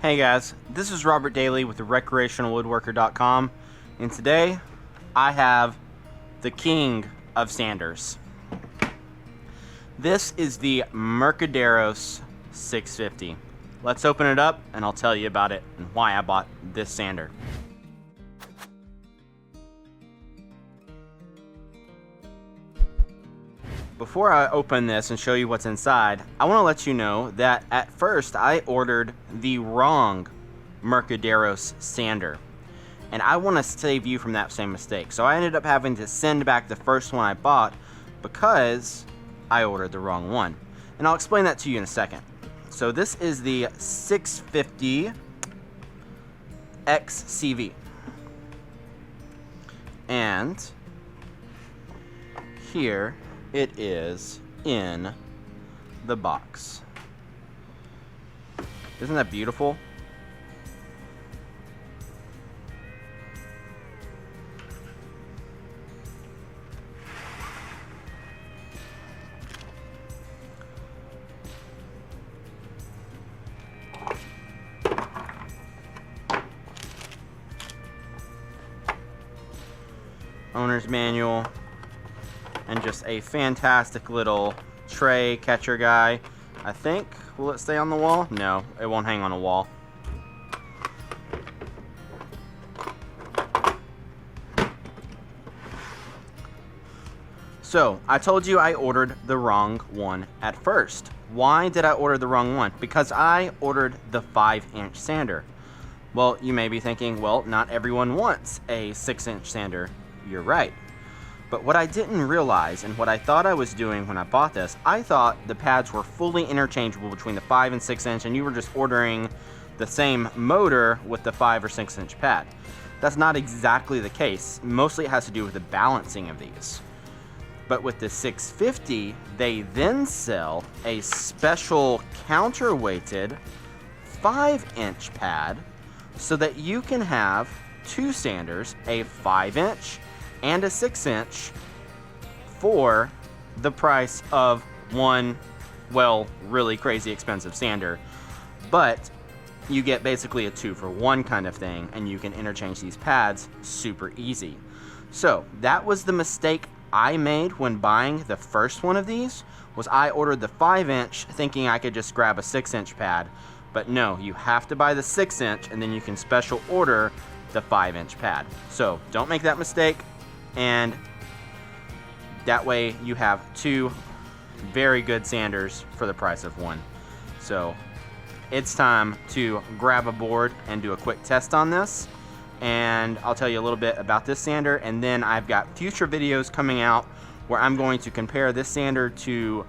Hey guys, this is Robert Dailey with the Recreational and today I have the king of sanders. This is the Mirka Deros 650. Let's open it up and I'll tell you about it and why I bought this sander. Before I open this and show you what's inside, I want to let you know that at first I ordered the wrong Mirka Deros sander. And I want to save you from that same mistake. So I ended up having to send back the first one I bought because I ordered the wrong one. And I'll explain that to you in a second. So this is the 650 XCV. And here it is in the box. Isn't that beautiful? Owner's manual. And just a fantastic little tray catcher guy. I think, will it stay on the wall? No, it won't hang on a wall. So, I told you I ordered the wrong one at first. Why did I order the wrong one? Because I ordered the 5-inch sander. Well, you may be thinking, well, not everyone wants a 6-inch sander. You're right. But what I didn't realize, and what I thought I was doing when I bought this, I thought the pads were fully interchangeable between the 5 and 6 inch, and you were just ordering the same motor with the 5 or 6 inch pad. That's not exactly the case. Mostly it has to do with the balancing of these. But with the 650, they then sell a special counterweighted 5-inch pad so that you can have two sanders, a 5-inch and a 6-inch, for the price of one, well, really crazy expensive sander. But you get basically a 2-for-1 kind of thing, and you can interchange these pads super easy. So that was the mistake I made when buying the first one of these, was I ordered the 5-inch thinking I could just grab a 6-inch pad. But no, you have to buy the 6-inch and then you can special order the 5-inch pad. So don't make that mistake. And that way you have two very good sanders for the price of one. So it's time to grab a board and do a quick test on this. And I'll tell you a little bit about this sander, and then I've got future videos coming out where I'm going to compare this sander to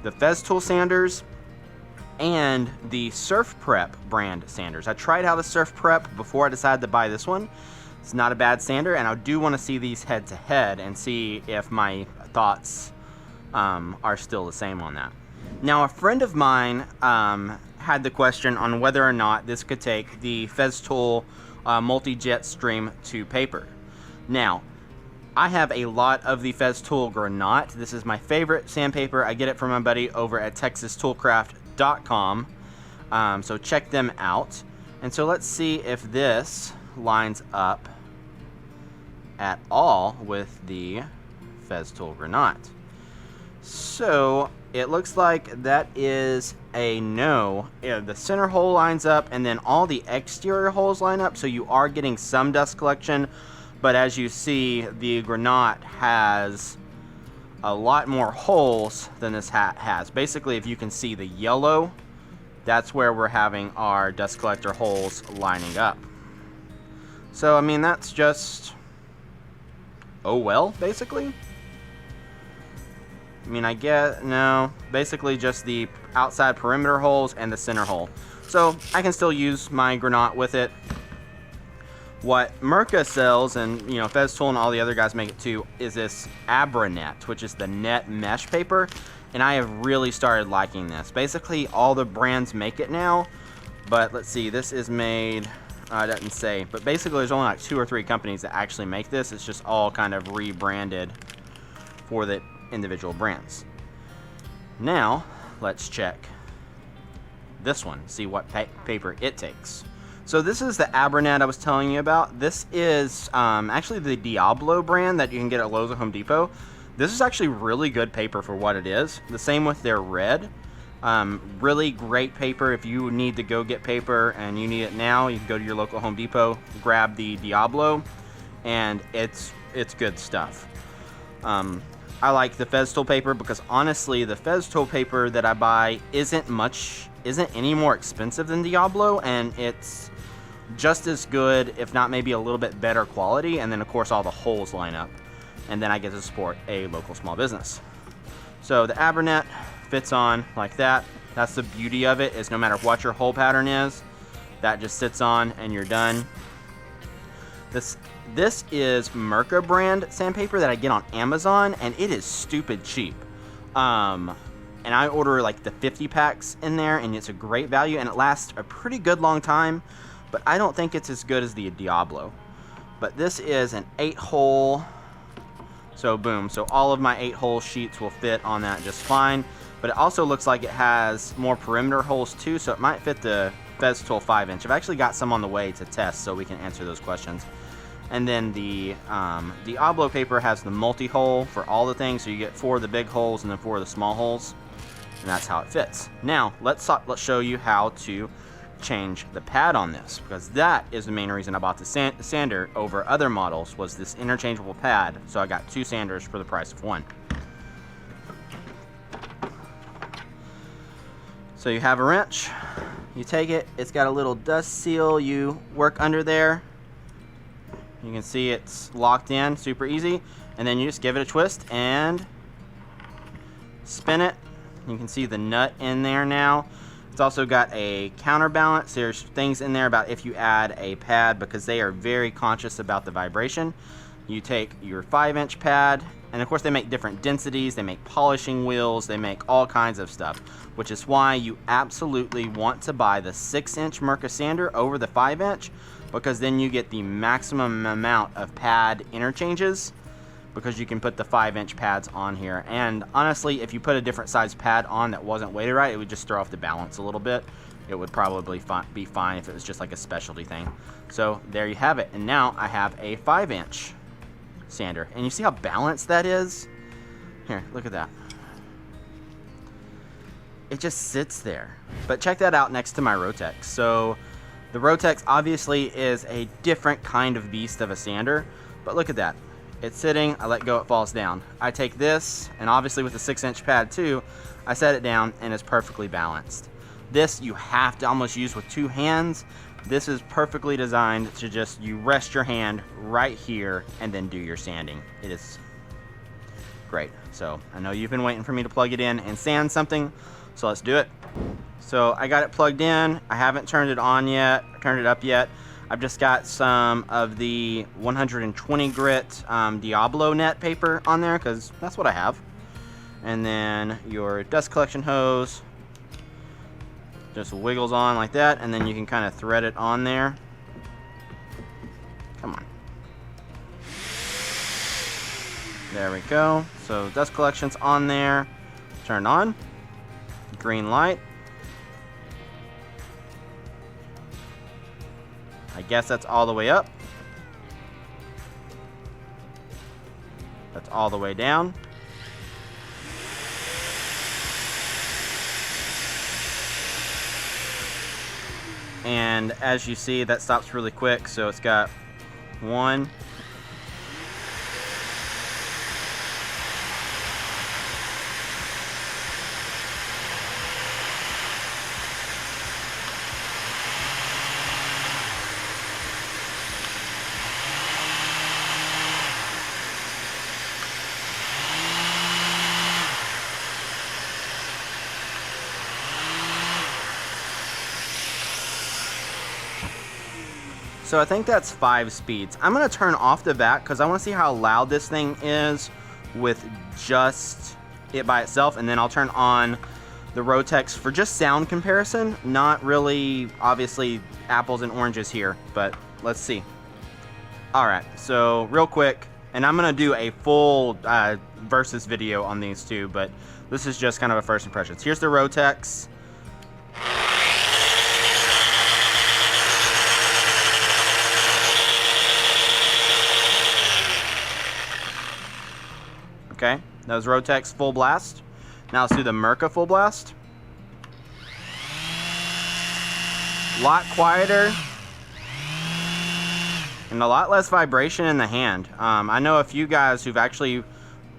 the Festool sanders and the Surf Prep brand sanders. I tried out the Surf Prep before I decided to buy this one. It's not a bad sander, and I do want to see these head to head and see if my thoughts are still the same on that. Now, a friend of mine had the question on whether or not this could take the Festool multi-jet stream to paper. Now, I have a lot of the Festool Granat. This is my favorite sandpaper. I get it from my buddy over at TexasToolcraft.com. So check them out. And so let's see if this lines up at all with the Festool Granat. So it looks like that is a no. Yeah, the center hole lines up and then all the exterior holes line up, so you are getting some dust collection. But as you see, the Granat has a lot more holes than this hat has. Basically, if you can see the yellow, that's where we're having our dust collector holes lining up. So, I mean, that's just, oh well, basically. I mean, I get, no, basically just the outside perimeter holes and the center hole. So, I can still use my Granat with it. What Merka sells, and, you know, Festool and all the other guys make it too, is this Abranet, which is the net mesh paper. And I have really started liking this. Basically, all the brands make it now. But let's see, this is made, it doesn't say. But basically, there's only like 2 or 3 companies that actually make this. It's just all kind of rebranded for the individual brands. Now, let's check this one, see what paper it takes. So this is the Abernet I was telling you about. This is actually the Diablo brand that you can get at Lowe's or Home Depot. This is actually really good paper for what it is. The same with their red. Really great paper. If you need to go get paper and you need it now, you can go to your local Home Depot, grab the Diablo, and it's good stuff. I like the Festool paper because honestly, the Festool paper that I buy isn't any more expensive than Diablo, and it's just as good, if not maybe a little bit better quality. And then of course all the holes line up, and then I get to support a local small business. So the Abernet fits on like that. That's the beauty of it, is no matter what your hole pattern is, that just sits on and you're done. This is Merka brand sandpaper that I get on Amazon, and it is stupid cheap. And I order like the 50 packs in there, and it's a great value, and it lasts a pretty good long time, but I don't think it's as good as the Diablo. But this is an 8-hole, so boom, so all of my 8-hole sheets will fit on that just fine. But it also looks like it has more perimeter holes too, so it might fit the Festool 5-inch. I've actually got some on the way to test, so we can answer those questions. And then the Diablo paper has the multi-hole for all the things, so you get 4 of the big holes and then 4 of the small holes, and that's how it fits. Now let's show you how to change the pad on this, because that is the main reason I bought the sander over other models, was this interchangeable pad. So I got 2 sanders for the price of 1. So you have a wrench, you take it, it's got a little dust seal, you work under there. You can see it's locked in, super easy. And then you just give it a twist and spin it. You can see the nut in there now. It's also got a counterbalance. There's things in there about if you add a pad, because they are very conscious about the vibration. You take your 5-inch pad, and of course they make different densities, they make polishing wheels, they make all kinds of stuff, which is why you absolutely want to buy the 6-inch Merka sander over the 5-inch, because then you get the maximum amount of pad interchanges, because you can put the 5-inch pads on here. And honestly, if you put a different size pad on that wasn't weighted right, it would just throw off the balance a little bit. It would probably be fine if it was just like a specialty thing. So there you have it. And now I have a 5-inch sander, and you see how balanced that is? Here, look at that. It just sits there. But check that out next to my Rotex. So the Rotex obviously is a different kind of beast of a sander, but look at that. It's sitting, I let go, it falls down. I take this, and obviously with the 6-inch pad too, I set it down and it's perfectly balanced. This you have to almost use with 2 hands. This is perfectly designed to just, you rest your hand right here and then do your sanding. It is great. So I know you've been waiting for me to plug it in and sand something, so let's do it. So I got it plugged in. I haven't turned it on yet, turned it up yet. I've just got some of the 120 grit Diablo net paper on there, because that's what I have. And then your dust collection hose just wiggles on like that, and then you can kind of thread it on there. Come on. There we go. So dust collection's on there. Turned on. Green light. I guess that's all the way up. That's all the way down. And as you see, that stops really quick, so it's got 1, so I think that's 5 speeds. I'm going to turn off the vac because I want to see how loud this thing is with just it by itself, and then I'll turn on the Rotex for just sound comparison. Not really, obviously, apples and oranges here, but let's see. Alright, so real quick, and I'm going to do a full versus video on these two, but this is just kind of a first impressions. Here's the Rotex. That was Rotex Full Blast. Now let's do the Merka Full Blast. A lot quieter. And a lot less vibration in the hand. I know a few guys who've actually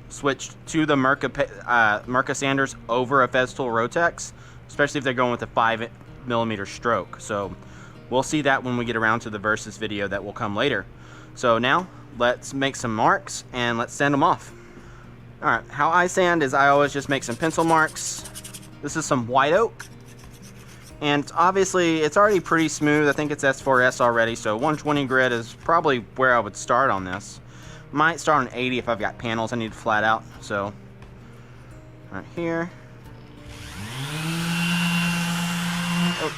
switched to the Merka sanders over a Festool Rotex, especially if they're going with a 5mm stroke. So we'll see that when we get around to the versus video that will come later. So now let's make some marks and let's sand them off. Alright, how I sand is I always just make some pencil marks. This is some white oak. And obviously it's already pretty smooth. I think it's S4S already, so 120 grit is probably where I would start on this. Might start on 80 if I've got panels I need to flat out. So right here. Oh.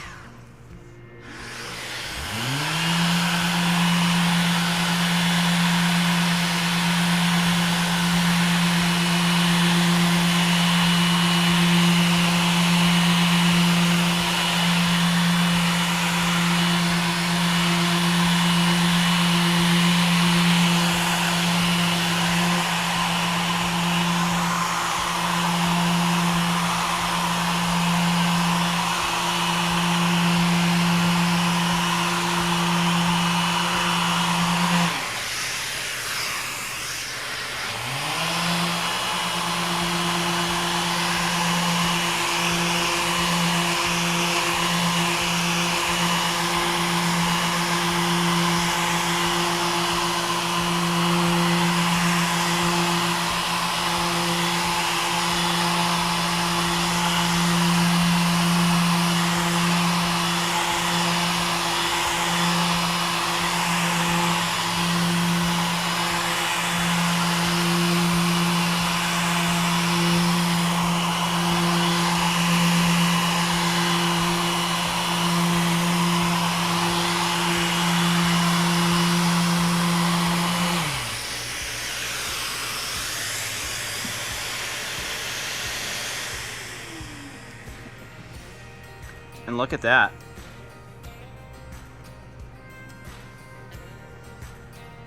And look at that.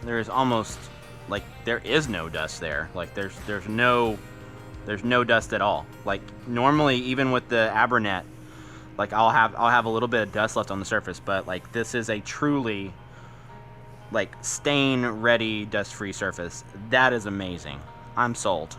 There's almost, like, there is no dust there. Like, there's no dust at all. Like, normally, even with the Abernet, like, I'll have a little bit of dust left on the surface, but like, this is a truly, like, stain ready, dust free surface. That is amazing. I'm sold.